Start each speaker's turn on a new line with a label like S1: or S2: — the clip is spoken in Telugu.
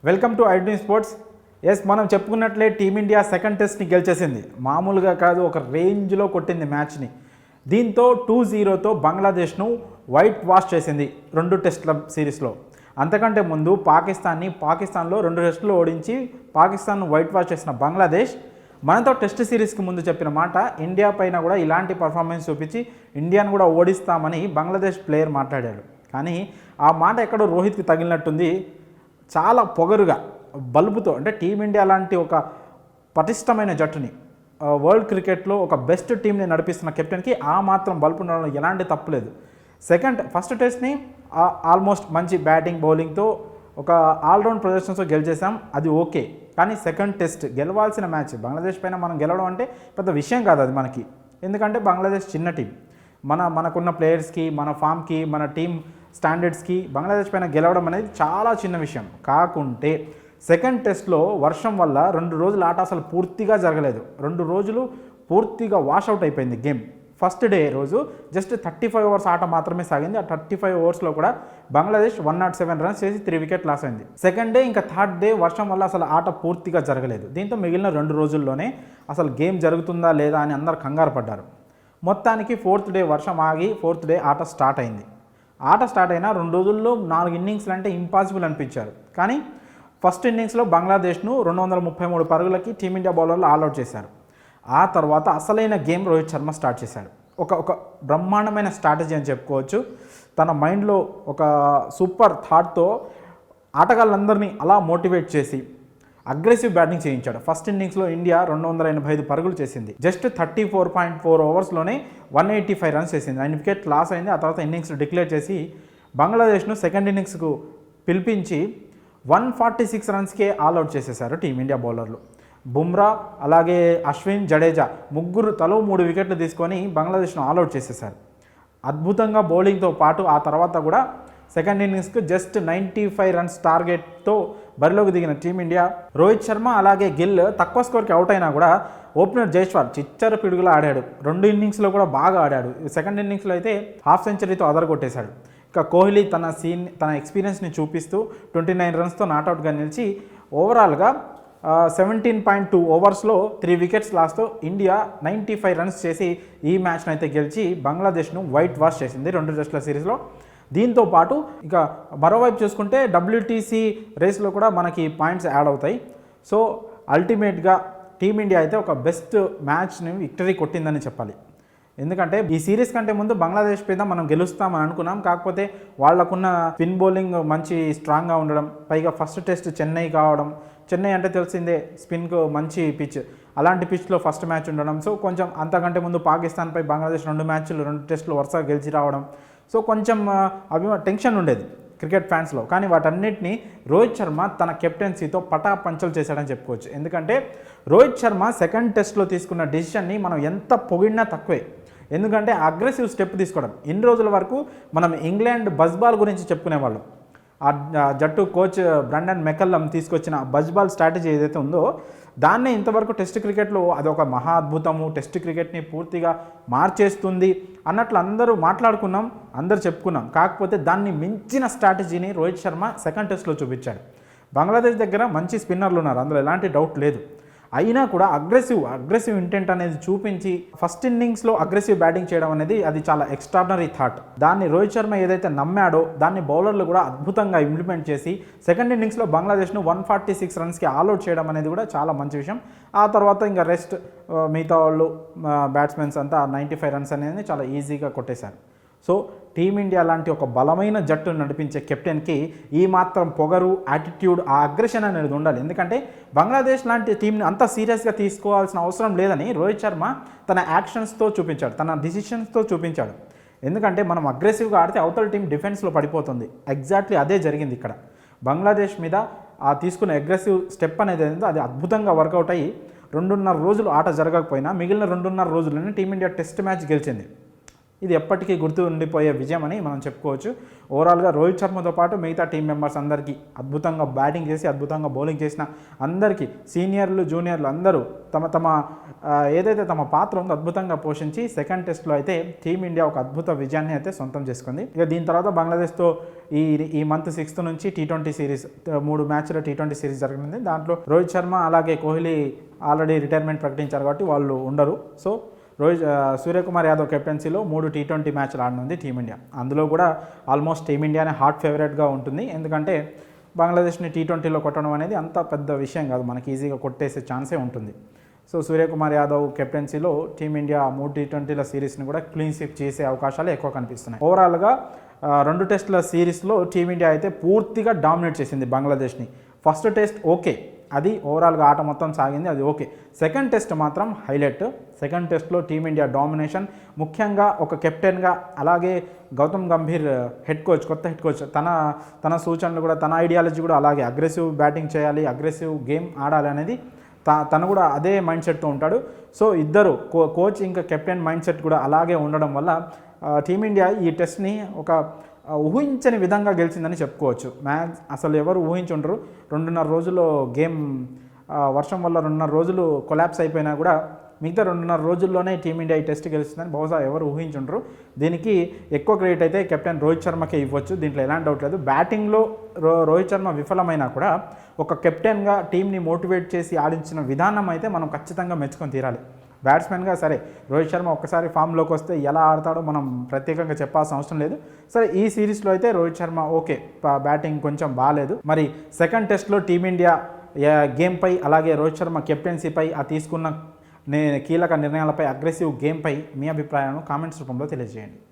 S1: Welcome to iDream Sports. Yes, మనం చెప్పుకున్నట్లే టీమిండియా సెకండ్ టెస్ట్ని గెలిచేసింది. మామూలుగా కాదు, ఒక రేంజ్లో కొట్టింది మ్యాచ్ని. దీంతో 2-0తో బంగ్లాదేశ్ను వైట్ వాష్ చేసింది 2 టెస్ట్ల సిరీస్లో. అంతకంటే ముందు పాకిస్తాన్లో 2 టెస్టులు ఓడించి పాకిస్తాన్ను వైట్ వాష్ చేసిన బంగ్లాదేశ్ మనతో టెస్ట్ సిరీస్కి ముందు చెప్పిన మాట, ఇండియా పైన కూడా ఇలాంటి పర్ఫార్మెన్స్ చూపించి ఇండియాను కూడా ఓడిస్తామని బంగ్లాదేశ్ ప్లేయర్ మాట్లాడాడు. కానీ ఆ మాట ఎక్కడో రోహిత్కి తగిలినట్టుంది. చాలా పొగరుగా బల్బుతో, అంటే టీమిండియా లాంటి ఒక పటిష్టమైన జట్టుని, వరల్డ్ క్రికెట్లో ఒక బెస్ట్ టీంని నడిపిస్తున్న కెప్టెన్కి ఆ మాత్రం బల్బు ఉండడంలో ఎలాంటి తప్పులేదు. ఫస్ట్ టెస్ట్ని ఆల్మోస్ట్ మంచి బ్యాటింగ్ బౌలింగ్తో ఒక ఆల్రౌండ్ ప్రదర్శనతో గెలిచేసాం, అది ఓకే. కానీ సెకండ్ టెస్ట్ గెలవాల్సిన మ్యాచ్, బంగ్లాదేశ్ పైన మనం గెలవడం అంటే పెద్ద విషయం కాదు అది మనకి. ఎందుకంటే బంగ్లాదేశ్ చిన్న టీం, మనకున్న ప్లేయర్స్కి, మన ఫామ్కి, మన టీం స్టాండర్డ్స్కి బంగ్లాదేశ్ పైన గెలవడం అనేది చాలా చిన్న విషయం. కాకుంటే సెకండ్ టెస్ట్లో వర్షం వల్ల 2 రోజుల ఆట అసలు పూర్తిగా జరగలేదు. 2 రోజులు పూర్తిగా వాషౌట్ అయిపోయింది గేమ్. ఫస్ట్ డే రోజు జస్ట్ 35 ఓవర్స్ ఆట మాత్రమే సాగింది. ఆ 35 ఓవర్స్లో కూడా బంగ్లాదేశ్ 107 రన్స్ చేసి 3 వికెట్ లాస్ అయింది. సెకండ్ డే ఇంకా థర్డ్ డే వర్షం వల్ల అసలు ఆట పూర్తిగా జరగలేదు. దీంతో మిగిలిన 2 రోజుల్లోనే అసలు గేమ్ జరుగుతుందా లేదా అని అందరు కంగారు పడ్డారు. మొత్తానికి ఫోర్త్ డే వర్షం ఆగి ఫోర్త్ డే ఆట స్టార్ట్ అయింది. ఆట స్టార్ట్ అయినా 2 రోజుల్లో 4 ఇన్నింగ్స్లు అంటే ఇంపాసిబుల్ అనిపించారు. కానీ ఫస్ట్ ఇన్నింగ్స్లో బంగ్లాదేశ్ను 233 పరుగులకి టీమిండియా బౌలర్లు ఆల్అౌట్ చేశారు. ఆ తర్వాత అసలైన గేమ్ రోహిత్ శర్మ స్టార్ట్ చేశాడు. ఒక బ్రహ్మాండమైన స్ట్రాటజీ అని చెప్పుకోవచ్చు. తన మైండ్లో ఒక సూపర్ థాట్తో ఆటగాళ్ళందరినీ అలా మోటివేట్ చేసి అగ్రెసివ్ బ్యాటింగ్ చేయించాడు. ఫస్ట్ ఇన్నింగ్స్లో ఇండియా 285 పరుగులు చేసింది. జస్ట్ 34.4 ఓవర్స్లోనే 185 రన్స్ చేసింది. 9 వికెట్ లాస్ అయింది. ఆ తర్వాత ఇన్నింగ్స్ డిక్లేర్ చేసి బంగ్లాదేశ్ను సెకండ్ ఇన్నింగ్స్కు పిలిపించి 146 రన్స్కే ఆల్అౌట్ చేసేశారు టీమిండియా బౌలర్లు. బుమ్రా అలాగే అశ్విన్, జడేజా ముగ్గురు తలో 3 వికెట్లు తీసుకొని బంగ్లాదేశ్ను ఆల్అౌట్ చేసేశారు. అద్భుతంగా బౌలింగ్తో పాటు ఆ తర్వాత కూడా సెకండ్ ఇన్నింగ్స్కు జస్ట్ 95 రన్స్ టార్గెట్తో బరిలోకి దిగిన టీమిండియా రోహిత్ శర్మ అలాగే గిల్ తక్కువ స్కోర్కి అవుట్ అయినా కూడా ఓపెనర్ జైస్వాల్ చిచ్చర పిడుగులా ఆడాడు. 2 ఇన్నింగ్స్లో కూడా బాగా ఆడాడు. సెకండ్ ఇన్నింగ్స్లో అయితే హాఫ్ సెంచరీతో అదరగొట్టేశాడు. ఇక కోహ్లీ తన ఎక్స్పీరియన్స్ని చూపిస్తూ 29 రన్స్తో నాట్అవుట్గా నిలిచి ఓవరాల్గా 17.2 ఓవర్స్లో 3 వికెట్స్ లాస్తో ఇండియా 95 రన్స్ చేసి ఈ మ్యాచ్ను అయితే గెలిచి బంగ్లాదేశ్ను వైట్ వాష్ చేసింది 2 టెస్టుల సిరీస్లో. దీంతో పాటు ఇక మరోవైపు చూసుకుంటే WTC రేస్లో కూడా మనకి పాయింట్స్ యాడ్ అవుతాయి. సో అల్టిమేట్గా టీమిండియా అయితే ఒక బెస్ట్ మ్యాచ్ని విక్టరీ కొట్టిందని చెప్పాలి. ఎందుకంటే ఈ సిరీస్ కంటే ముందు బంగ్లాదేశ్ మీద మనం గెలుస్తామని అనుకున్నాం. కాకపోతే వాళ్ళకున్న స్పిన్ బౌలింగ్ మంచి స్ట్రాంగ్గా ఉండడం, పైగా ఫస్ట్ టెస్ట్ చెన్నై కావడం, చెన్నై అంటే తెలిసిందే స్పిన్కు మంచి పిచ్, అలాంటి పిచ్లో ఫస్ట్ మ్యాచ్ ఉండడం. సో కొంచెం అంతకంటే ముందు పాకిస్తాన్పై బంగ్లాదేశ్ 2 టెస్టులు వరుసగా గెలిచి రావడం, సో కొంచెం టెన్షన్ ఉండేది క్రికెట్ ఫ్యాన్స్లో. కానీ వాటన్నిటిని రోహిత్ శర్మ తన కెప్టెన్సీతో పటాపంచలు చేశాడని చెప్పుకోవచ్చు. ఎందుకంటే రోహిత్ శర్మ సెకండ్ టెస్ట్లో తీసుకున్న డెసిషన్ని మనం ఎంత పొగిడినా తక్కువే. ఎందుకంటే అగ్రెసివ్ స్టెప్ తీసుకోవడం. ఇన్ని రోజుల వరకు మనం ఇంగ్లాండ్ బజ్బాల్ గురించి చెప్పుకునేవాళ్ళం. ఆ జట్టు కోచ్ బ్రాండన్ మెకల్లమ్ తీసుకొచ్చిన బజ్బాల్ స్ట్రాటజీ ఏదైతే ఉందో దాన్నే ఇంతవరకు టెస్ట్ క్రికెట్లో అదొక మహా అద్భుతము, టెస్ట్ క్రికెట్ని పూర్తిగా మార్చేస్తుంది అన్నట్లు అందరూ మాట్లాడుకున్నాం, అందరూ చెప్పుకున్నాం. కాకపోతే దాన్ని మించిన స్ట్రాటజీని రోహిత్ శర్మ సెకండ్ టెస్ట్లో చూపించాడు. బంగ్లాదేశ్ దగ్గర మంచి స్పిన్నర్లు ఉన్నారు, అందులో ఎలాంటి డౌట్ లేదు. అయినా కూడా అగ్రెసివ్ ఇంటెంట్ అనేది చూపించి ఫస్ట్ ఇన్నింగ్స్లో అగ్రెసివ్ బ్యాటింగ్ చేయడం అనేది అది చాలా ఎక్స్ట్రాడినరీ థాట్. దాన్ని రోహిత్ శర్మ ఏదైతే నమ్మాడో దాన్ని బౌలర్లు కూడా అద్భుతంగా ఇంప్లిమెంట్ చేసి సెకండ్ ఇన్నింగ్స్లో బంగ్లాదేశ్ను 146 రన్స్కి ఆల్అౌట్ చేయడం అనేది కూడా చాలా మంచి విషయం. ఆ తర్వాత ఇంకా రెస్ట్ మిగతా వాళ్ళు బ్యాట్స్మెన్స్ అంతా 95 రన్స్ అనేది చాలా ఈజీగా కొట్టేశారు. సో టీమిండియా లాంటి ఒక బలమైన జట్టును నడిపించే కెప్టెన్కి ఈ మాత్రం పొగరు, యాటిట్యూడ్, ఆ అగ్రెషన్ అనేది ఉండాలి. ఎందుకంటే బంగ్లాదేశ్ లాంటి టీంని అంత సీరియస్గా తీసుకోవాల్సిన అవసరం లేదని రోహిత్ శర్మ తన యాక్షన్స్తో చూపించాడు, తన డిసిషన్స్తో చూపించాడు. ఎందుకంటే మనం అగ్రెసివ్గా ఆడితే అవతల టీం డిఫెన్స్లో పడిపోతుంది. ఎగ్జాక్ట్లీ అదే జరిగింది ఇక్కడ. బంగ్లాదేశ్ మీద ఆ తీసుకున్న అగ్రెసివ్ స్టెప్ అనేది ఏంటో అది అద్భుతంగా వర్కౌట్ అయ్యి 2.5 రోజులు ఆట జరగకపోయినా మిగిలిన 2.5 రోజుల్లోనే టీమిండియా టెస్ట్ మ్యాచ్ గెలిచింది. ఇది ఎప్పటికీ గుర్తు ఉండిపోయే విజయం అని మనం చెప్పుకోవచ్చు. ఓవరాల్గా రోహిత్ శర్మతో పాటు మిగతా టీం మెంబర్స్ అందరికీ అద్భుతంగా బ్యాటింగ్ చేసి అద్భుతంగా బౌలింగ్ చేసిన అందరికీ సీనియర్లు జూనియర్లు అందరూ తమ ఏదైతే తమ పాత్ర ఉందో అద్భుతంగా పోషించి సెకండ్ టెస్ట్లో అయితే టీమిండియా ఒక అద్భుత విజయాన్ని అయితే సొంతం చేసుకుంది. ఇక దీని తర్వాత బంగ్లాదేశ్తో ఈ మంత్ 6th నుంచి T20 సిరీస్ 3 మ్యాచ్ల T20 సిరీస్ జరిగింది. దాంట్లో రోహిత్ శర్మ అలాగే కోహ్లీ ఆల్రెడీ రిటైర్మెంట్ ప్రకటించారు కాబట్టి వాళ్ళు ఉండరు. సో సూర్యకుమార్ యాదవ్ కెప్టెన్సీలో 3 T20 మ్యాచ్లు ఆడనుంది టీమిండియా. అందులో కూడా ఆల్మోస్ట్ టీమిండియానే హాట్ ఫేవరెట్గా ఉంటుంది. ఎందుకంటే బంగ్లాదేశ్ని T20లో కొట్టడం అనేది అంత పెద్ద విషయం కాదు, మనకి ఈజీగా కొట్టేసే ఛాన్సే ఉంటుంది. సో సూర్యకుమార్ యాదవ్ కెప్టెన్సీలో టీమిండియా 3 T20ల సిరీస్ని కూడా క్లీన్ స్వీప్ చేసే అవకాశాలు ఎక్కువ కనిపిస్తున్నాయి. ఓవరాల్గా 2 టెస్టుల సిరీస్లో టీమిండియా అయితే పూర్తిగా డామినేట్ చేసింది బంగ్లాదేశ్ని. ఫస్ట్ టెస్ట్ ఓకే, అది ఓవరాల్గా ఆట మొత్తం సాగింది, అది ఓకే. సెకండ్ టెస్ట్ మాత్రం హైలైట్. సెకండ్ టెస్ట్లో టీమిండియా డామినేషన్, ముఖ్యంగా ఒక కెప్టెన్గా అలాగే గౌతమ్ గంభీర్ కొత్త హెడ్ కోచ్ తన సూచనలు కూడా, తన ఐడియాలజీ కూడా అలాగే అగ్రెసివ్ బ్యాటింగ్ చేయాలి, అగ్రెసివ్ గేమ్ ఆడాలి అనేది తను కూడా అదే మైండ్ సెట్తో ఉంటాడు. సో ఇద్దరు కోచ్ ఇంకా కెప్టెన్ మైండ్ సెట్ కూడా అలాగే ఉండడం వల్ల టీమిండియా ఈ టెస్ట్ని ఒక ఊహించని విధంగా గెలిచిందని చెప్పుకోవచ్చు. మ్యాచ్ అసలు ఎవరు ఊహించుండరు. 2.5 రోజుల్లో గేమ్ వర్షం వల్ల 2.5 రోజులు కొలాప్స్ అయిపోయినా కూడా మిగతా 2.5 రోజుల్లోనే టీమిండియా ఈ టెస్ట్ గెలుస్తుందని బహుశా ఎవరు ఊహించుండరు. దీనికి ఎక్కువ క్రెడిట్ అయితే కెప్టెన్ రోహిత్ శర్మకే ఇవ్వచ్చు, దీంట్లో ఎలాంటి డౌట్ లేదు. బ్యాటింగ్లో రోహిత్ శర్మ విఫలమైనా కూడా ఒక కెప్టెన్గా టీంని మోటివేట్ చేసి ఆడించిన విధానం అయితే మనం ఖచ్చితంగా మెచ్చుకొని తీరాలి. బ్యాట్స్మెన్గా సరే రోహిత్ శర్మ ఒక్కసారి ఫామ్లోకి వస్తే ఎలా ఆడతాడో మనం ప్రత్యేకంగా చెప్పాల్సిన అవసరం లేదు. సరే ఈ సిరీస్లో అయితే రోహిత్ శర్మ ఓకే, బ్యాటింగ్ కొంచెం బాగాలేదు. మరి సెకండ్ టెస్ట్లో టీమిండియా గేమ్పై అలాగే రోహిత్ శర్మ కెప్టెన్సీపై తీసుకున్న కీలక నిర్ణయాలపై, అగ్రెసివ్ గేమ్పై మీ అభిప్రాయాలను కామెంట్స్ రూపంలో తెలియజేయండి.